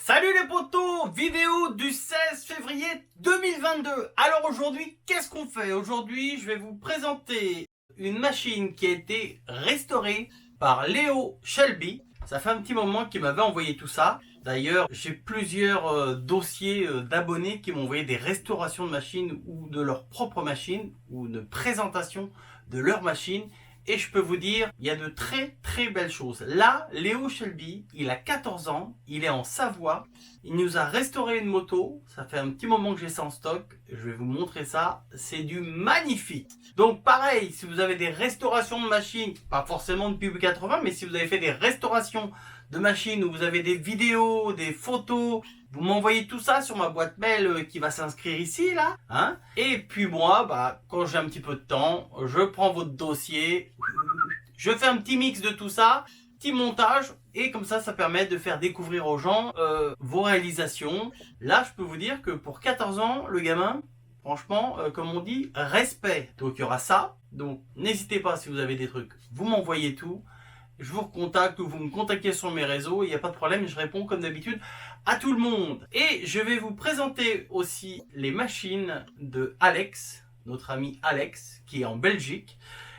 Salut les potos, vidéo du 16 février 2022. Alors aujourd'hui, qu'est-ce qu'on fait? Aujourd'hui, je vais vous présenter une machine qui a été restaurée par Léo Shelby. Ça fait un petit moment qu'il m'avait envoyé tout ça. D'ailleurs, j'ai plusieurs dossiers d'abonnés qui m'ont envoyé des restaurations de machines ou de leur propre machine ou de présentation de leur machine. Et je peux vous dire, il y a de très belles choses. Là, Léo Shelby, il a 14 ans, il est en Savoie. Il nous a restauré une moto. Ça fait un petit moment que j'ai ça en stock. Je vais vous montrer ça. C'est du magnifique. Donc pareil, si vous avez des restaurations de machines, pas forcément depuis 80, mais si vous avez fait des restaurations de machines où vous avez des vidéos, des photos, vous m'envoyez tout ça sur ma boîte mail qui va s'inscrire ici, là. Hein, et puis moi, quand j'ai un petit peu de temps, je prends votre dossier, je fais un petit mix de tout ça, petit montage, et comme ça permet de faire découvrir aux gens vos réalisations. Là, je peux vous dire que pour 14 ans, le gamin, franchement, comme on dit, respect. Donc il y aura ça. Donc n'hésitez pas, si vous avez des trucs, vous m'envoyez tout. Je vous recontacte ou vous me contactez sur mes réseaux, il n'y a pas de problème, je réponds comme d'habitude à tout le monde. Et je vais vous présenter aussi les machines de Alex, notre ami Alex, qui est en Belgique.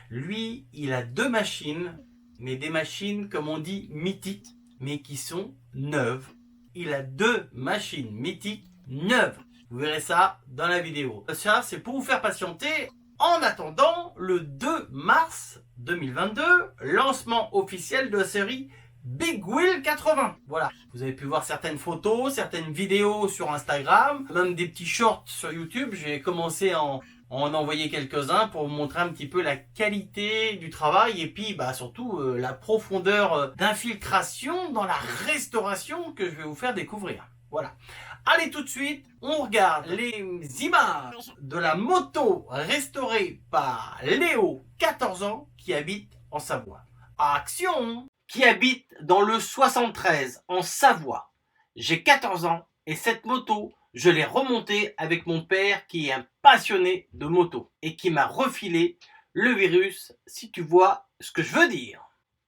Lui, il a deux machines, mais des machines, comme on dit, mythiques, mais qui sont neuves. Il a deux machines mythiques neuves. Vous verrez ça dans la vidéo. Ça, c'est pour vous faire patienter. En attendant, le 2 mars 2022, lancement officiel de la série Big Wheel 80. Voilà, vous avez pu voir certaines photos, certaines vidéos sur Instagram, même des petits shorts sur YouTube. J'ai commencé à en envoyer quelques-uns pour vous montrer un petit peu la qualité du travail et puis surtout la profondeur d'infiltration dans la restauration que je vais vous faire découvrir. Voilà. Allez, tout de suite, on regarde les images de la moto restaurée par Léo, 14 ans, qui habite en Savoie. Action! Qui habite dans le 73, en Savoie. J'ai 14 ans et cette moto, je l'ai remontée avec mon père qui est un passionné de moto et qui m'a refilé le virus, si tu vois ce que je veux dire.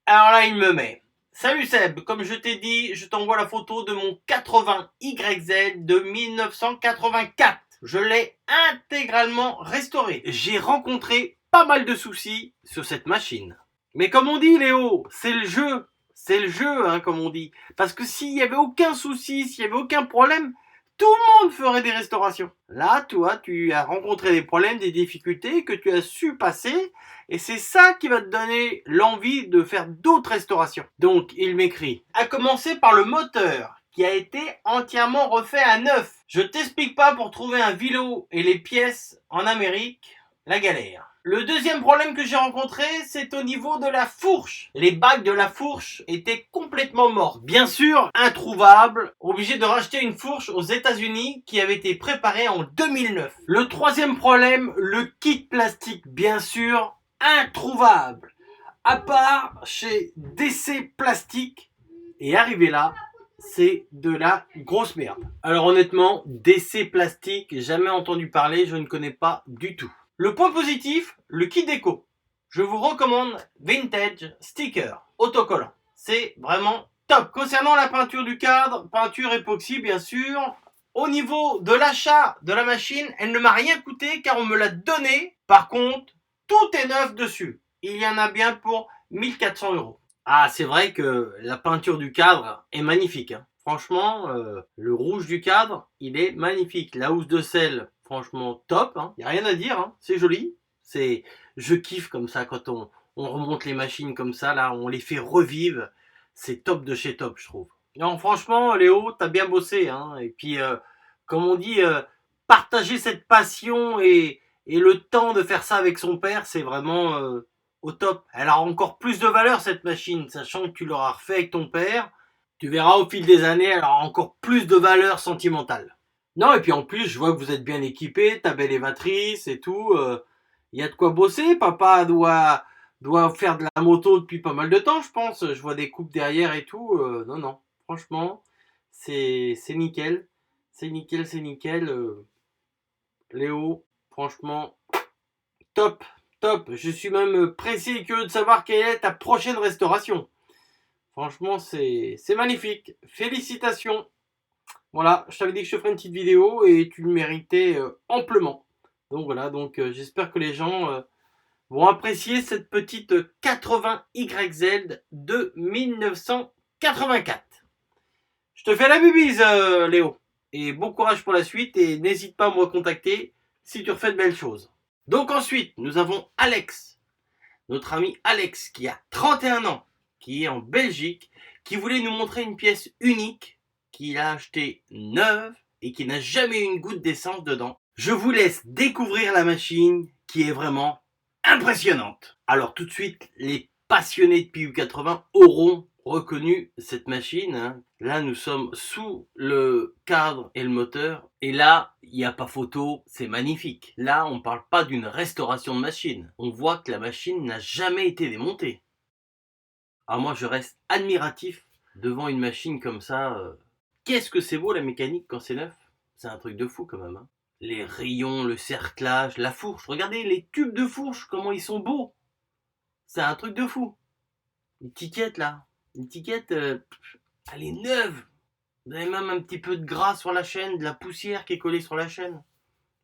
Alors là, il me met... Salut Seb, comme je t'ai dit, je t'envoie la photo de mon 80 YZ de 1984. Je l'ai intégralement restauré. J'ai rencontré pas mal de soucis sur cette machine. Mais comme on dit Léo, c'est le jeu. C'est le jeu, hein, comme on dit. Parce que s'il n'y avait aucun souci, s'il n'y avait aucun problème, tout le monde ferait des restaurations. Là, toi, tu as rencontré des problèmes, des difficultés que tu as su passer. Et c'est ça qui va te donner l'envie de faire d'autres restaurations. Donc, il m'écrit. À commencer par le moteur, qui a été entièrement refait à neuf. Je t'explique pas, pour trouver un vélo et les pièces en Amérique, la galère. Le deuxième problème que j'ai rencontré, c'est au niveau de la fourche. Les bagues de la fourche étaient complètement mortes. Bien sûr, introuvables. Obligé de racheter une fourche aux États-Unis qui avait été préparée en 2009. Le troisième problème, le kit plastique, bien sûr, introuvable. À part chez DC Plastique. Et arrivé là, c'est de la grosse merde. Alors honnêtement, DC Plastique, jamais entendu parler, je ne connais pas du tout. Le point positif, le kit déco. Je vous recommande Vintage Sticker autocollant. C'est vraiment top. Concernant la peinture du cadre, peinture époxy bien sûr. Au niveau de l'achat de la machine, elle ne m'a rien coûté car on me l'a donné. Par contre, tout est neuf dessus. Il y en a bien pour 1400 €. Ah, c'est vrai que la peinture du cadre est magnifique. Hein. Franchement, le rouge du cadre, il est magnifique. La housse de sel, franchement top, hein. Y a rien à dire, hein. C'est joli. Je kiffe comme ça quand on remonte les machines comme ça, là, on les fait revivre. C'est top de chez top, je trouve. Non, franchement, Léo, t'as bien bossé, hein. Et puis, comme on dit, partager cette passion et le temps de faire ça avec son père, c'est vraiment au top. Elle a encore plus de valeur, cette machine, sachant que tu l'auras refait avec ton père. Tu verras au fil des années, elle aura encore plus de valeur sentimentale. Non, et puis en plus, je vois que vous êtes bien équipés, ta belle évatrice et tout. Y a de quoi bosser. Papa doit faire de la moto depuis pas mal de temps, je pense. Je vois des coupes derrière et tout. Non. Franchement, c'est nickel. C'est nickel. Léo, franchement, top. Je suis même pressé et curieux de savoir quelle est ta prochaine restauration. Franchement, c'est magnifique. Félicitations. Voilà, je t'avais dit que je te ferais une petite vidéo et tu le méritais amplement. Donc voilà, j'espère que les gens vont apprécier cette petite 80YZ de 1984. Je te fais la bubise, Léo. Et bon courage pour la suite et n'hésite pas à me recontacter si tu refais de belles choses. Donc ensuite, nous avons Alex, notre ami Alex qui a 31 ans, qui est en Belgique, qui voulait nous montrer une pièce unique qu'il a achetée neuve et qui n'a jamais eu une goutte d'essence dedans. Je vous laisse découvrir la machine qui est vraiment impressionnante. Alors tout de suite, les passionnés de PU80 auront reconnu cette machine. Hein. Là, nous sommes sous le cadre et le moteur. Et là, il n'y a pas photo, c'est magnifique. Là, on ne parle pas d'une restauration de machine. On voit que la machine n'a jamais été démontée. Alors moi, je reste admiratif devant une machine comme ça. Qu'est-ce que c'est beau la mécanique quand c'est neuf. C'est un truc de fou quand même. Hein. Les rayons, le cerclage, la fourche. Regardez les tubes de fourche, comment ils sont beaux. C'est un truc de fou. L'étiquette là, l'étiquette, elle est neuve. Vous avez même un petit peu de gras sur la chaîne, de la poussière qui est collée sur la chaîne.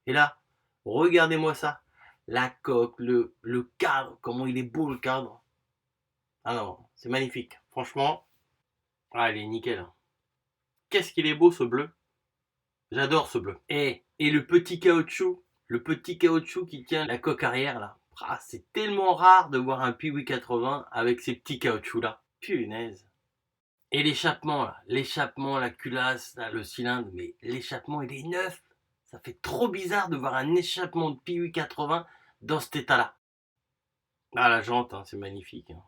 Et là, regardez-moi ça. La coque, le cadre, comment il est beau le cadre. Ah non, c'est magnifique. Franchement, ah, il est nickel. Hein. Qu'est-ce qu'il est beau ce bleu. J'adore ce bleu. Et le petit caoutchouc qui tient la coque arrière là. Ah, c'est tellement rare de voir un Piwi 80 avec ces petits caoutchoucs là. Punaise. Et l'échappement, la culasse, là, le cylindre, mais l'échappement il est neuf. Ça fait trop bizarre de voir un échappement de Piwi 80 dans cet état-là. Ah la jante, hein, c'est magnifique. Hein.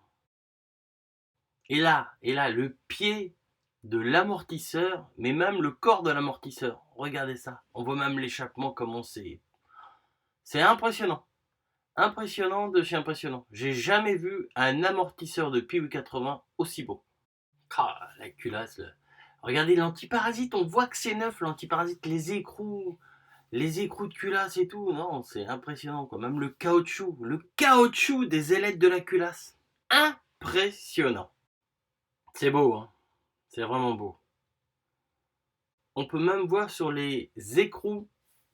Et là, le pied de l'amortisseur, mais même le corps de l'amortisseur. Regardez ça. On voit même l'échappement comment c'est. C'est impressionnant. Impressionnant de chez impressionnant. J'ai jamais vu un amortisseur de Piwi 80 aussi beau. Ah, la culasse. Là. Regardez l'antiparasite, on voit que c'est neuf, l'antiparasite, les écrous de culasse et tout. Non, c'est impressionnant quoi. Même le caoutchouc des ailettes de la culasse. Impressionnant. C'est beau, hein. C'est vraiment beau. On peut même voir sur les écrous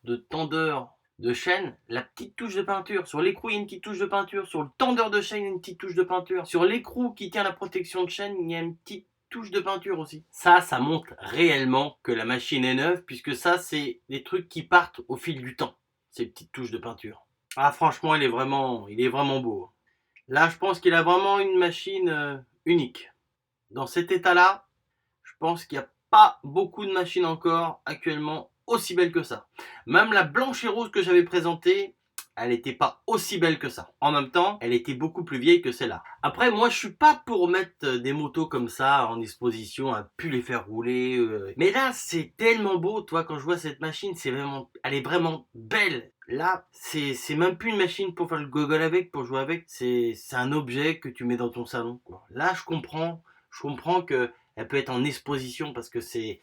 de tendeur de chaîne la petite touche de peinture. Sur l'écrou, il y a une petite touche de peinture. Sur le tendeur de chaîne, il y a une petite touche de peinture. Sur l'écrou qui tient la protection de chaîne, il y a une petite touche de peinture aussi. Ça montre réellement que la machine est neuve, puisque ça, c'est des trucs qui partent au fil du temps, ces petites touches de peinture. Ah, franchement, il est vraiment beau. Là, je pense qu'il a vraiment une machine unique. Dans cet état-là, je pense qu'il n'y a pas beaucoup de machines encore actuellement aussi belles que ça. Même la blanche et rose que j'avais présentée, elle n'était pas aussi belle que ça. En même temps, elle était beaucoup plus vieille que celle-là. Après, moi, je suis pas pour mettre des motos comme ça en exposition, à plus les faire rouler. Mais là, c'est tellement beau, toi, quand je vois cette machine, elle est vraiment belle. Là, c'est même plus une machine pour faire le gogol avec, pour jouer avec. C'est un objet que tu mets dans ton salon, quoi. Là, je comprends que elle peut être en exposition parce que c'est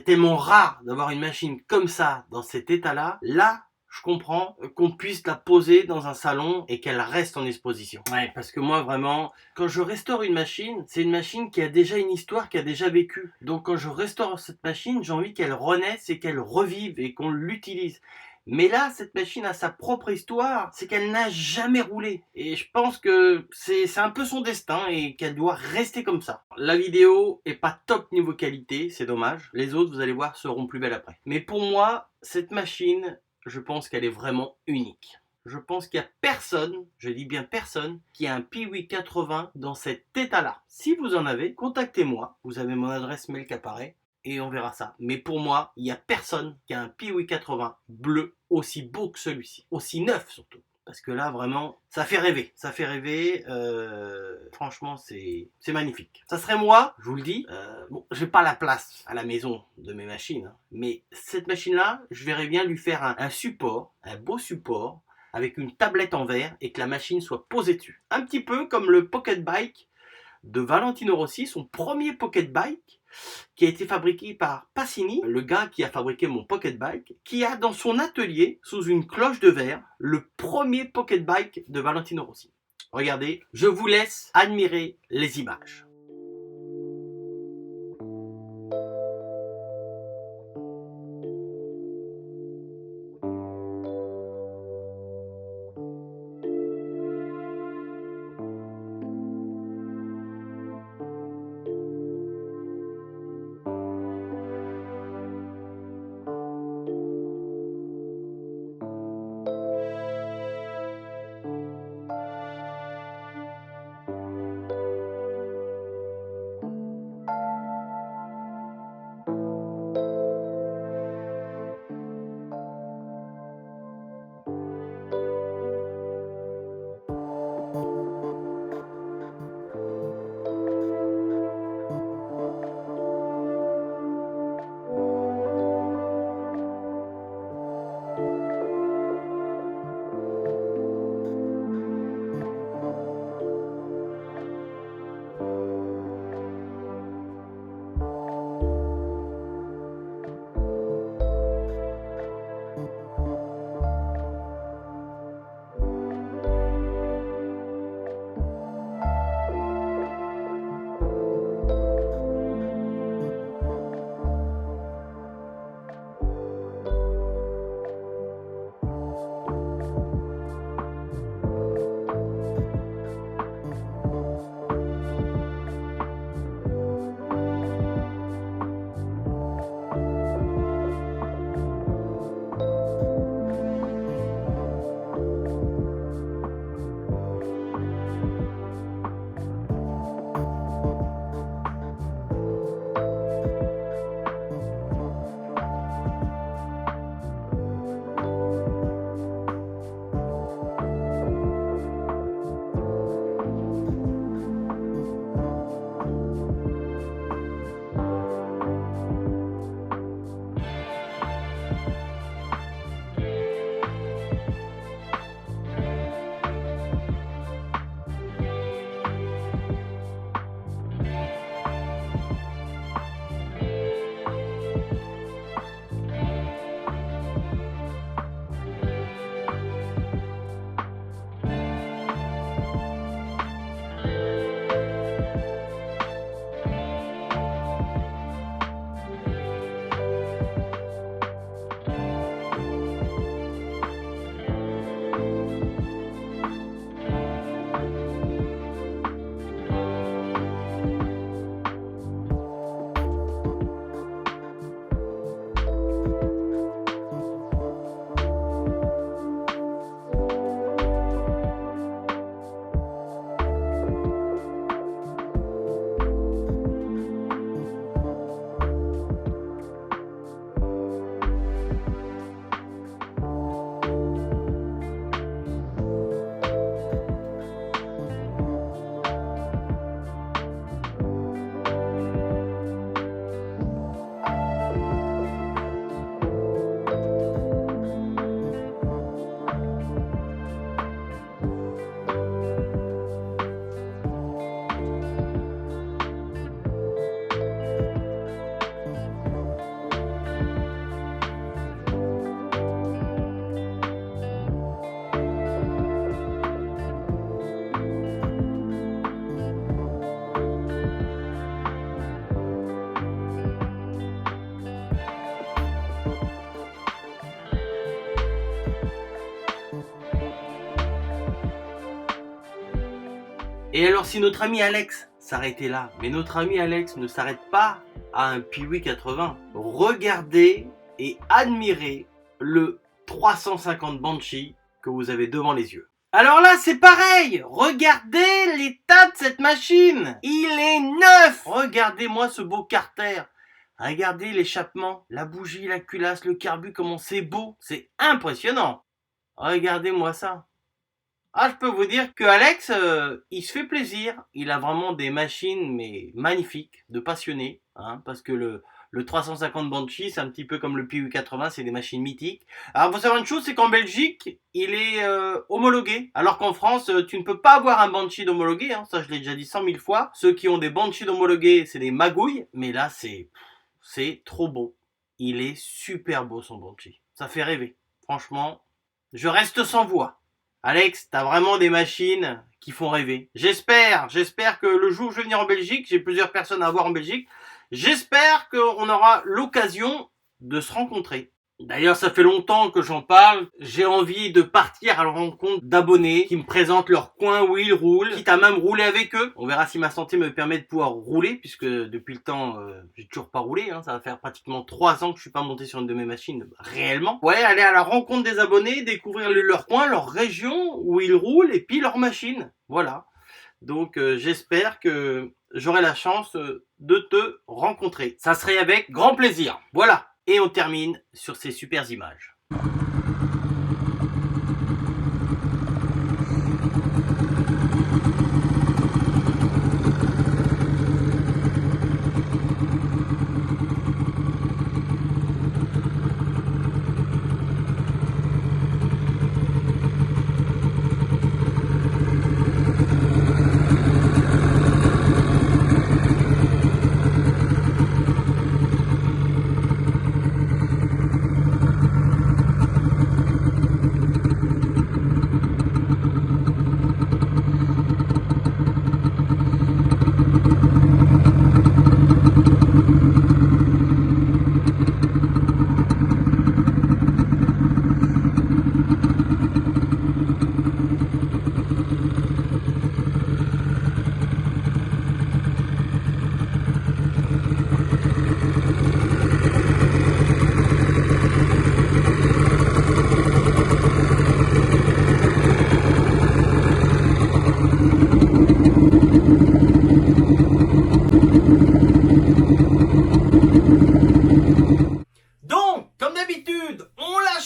tellement rare d'avoir une machine comme ça dans cet état-là. Là, je comprends qu'on puisse la poser dans un salon et qu'elle reste en exposition. Ouais, parce que moi vraiment, quand je restaure une machine, c'est une machine qui a déjà une histoire, qui a déjà vécu. Donc quand je restaure cette machine, j'ai envie qu'elle renaisse et qu'elle revive et qu'on l'utilise. Mais là, cette machine a sa propre histoire, c'est qu'elle n'a jamais roulé. Et je pense que c'est un peu son destin et qu'elle doit rester comme ça. La vidéo est pas top niveau qualité, c'est dommage. Les autres, vous allez voir, seront plus belles après. Mais pour moi, cette machine, je pense qu'elle est vraiment unique. Je pense qu'il n'y a personne, je dis bien personne, qui a un Piwi 80 dans cet état-là. Si vous en avez, contactez-moi. Vous avez mon adresse mail qui apparaît. Et on verra ça. Mais pour moi, il n'y a personne qui a un Piwi 80 bleu aussi beau que celui-ci. Aussi neuf surtout. Parce que là, vraiment, ça fait rêver. Ça fait rêver. Franchement, c'est magnifique. Ça serait moi, je vous le dis. Bon, j'ai pas la place à la maison de mes machines. Hein, mais cette machine-là, je verrais bien lui faire un support, un beau support, avec une tablette en verre et que la machine soit posée dessus. Un petit peu comme le Pocket Bike de Valentino Rossi, son premier Pocket Bike, qui a été fabriqué par Passini, le gars qui a fabriqué mon Pocket Bike, qui a dans son atelier, sous une cloche de verre, le premier Pocket Bike de Valentino Rossi. Regardez, je vous laisse admirer les images. Et alors si notre ami Alex s'arrêtait là, mais notre ami Alex ne s'arrête pas à un Piwi 80. Regardez et admirez le 350 Banshee que vous avez devant les yeux. Alors là, c'est pareil. Regardez l'état de cette machine. Il est neuf. Regardez-moi ce beau carter. Regardez l'échappement, la bougie, la culasse, le carbu, comment c'est beau. C'est impressionnant. Regardez-moi ça. Ah, je peux vous dire que Alex, il se fait plaisir. Il a vraiment des machines, mais magnifiques, de passionnés. Hein, parce que le 350 Banshee, c'est un petit peu comme le Piwi 80, c'est des machines mythiques. Alors, faut savoir une chose, c'est qu'en Belgique, il est homologué. Alors qu'en France, tu ne peux pas avoir un Banshee d'homologué. Hein, ça, je l'ai déjà dit 100 000 fois. Ceux qui ont des Banshee d'homologué, c'est des magouilles. Mais là, c'est trop beau. Il est super beau, son Banshee. Ça fait rêver. Franchement, je reste sans voix. Alex, t'as vraiment des machines qui font rêver. J'espère que le jour où je vais venir en Belgique, j'ai plusieurs personnes à voir en Belgique, j'espère qu'on aura l'occasion de se rencontrer. D'ailleurs, ça fait longtemps que j'en parle. J'ai envie de partir à la rencontre d'abonnés qui me présentent leur coin où ils roulent, quitte à même rouler avec eux. On verra si ma santé me permet de pouvoir rouler, puisque depuis le temps, j'ai toujours pas roulé. Hein. Ça va faire pratiquement 3 ans que je suis pas monté sur une de mes machines réellement. Ouais, aller à la rencontre des abonnés, découvrir leur coin, leur région où ils roulent, et puis leur machine. Voilà. Donc, j'espère que j'aurai la chance de te rencontrer. Ça serait avec grand plaisir. Voilà. Et on termine sur ces super images.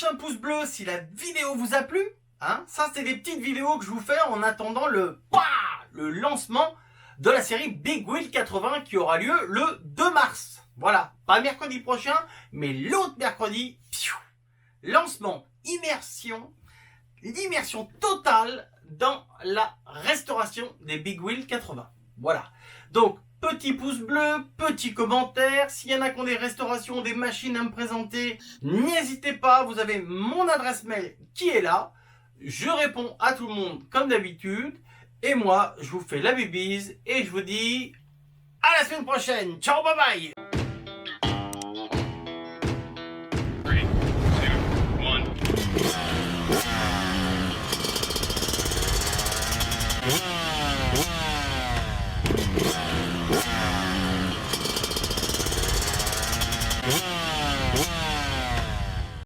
Un pouce bleu si la vidéo vous a plu. Hein, ça, c'est des petites vidéos que je vous fais en attendant le lancement de la série Big Wheel 80 qui aura lieu le 2 mars. Voilà, pas mercredi prochain, mais l'autre mercredi. Lancement, l'immersion totale dans la restauration des Big Wheel 80. Voilà. Donc, petit pouce bleu, petit commentaire. S'il y en a qui ont des restaurations, des machines à me présenter, n'hésitez pas. Vous avez mon adresse mail qui est là. Je réponds à tout le monde comme d'habitude. Et moi, je vous fais la bibise et je vous dis à la semaine prochaine. Ciao, bye bye.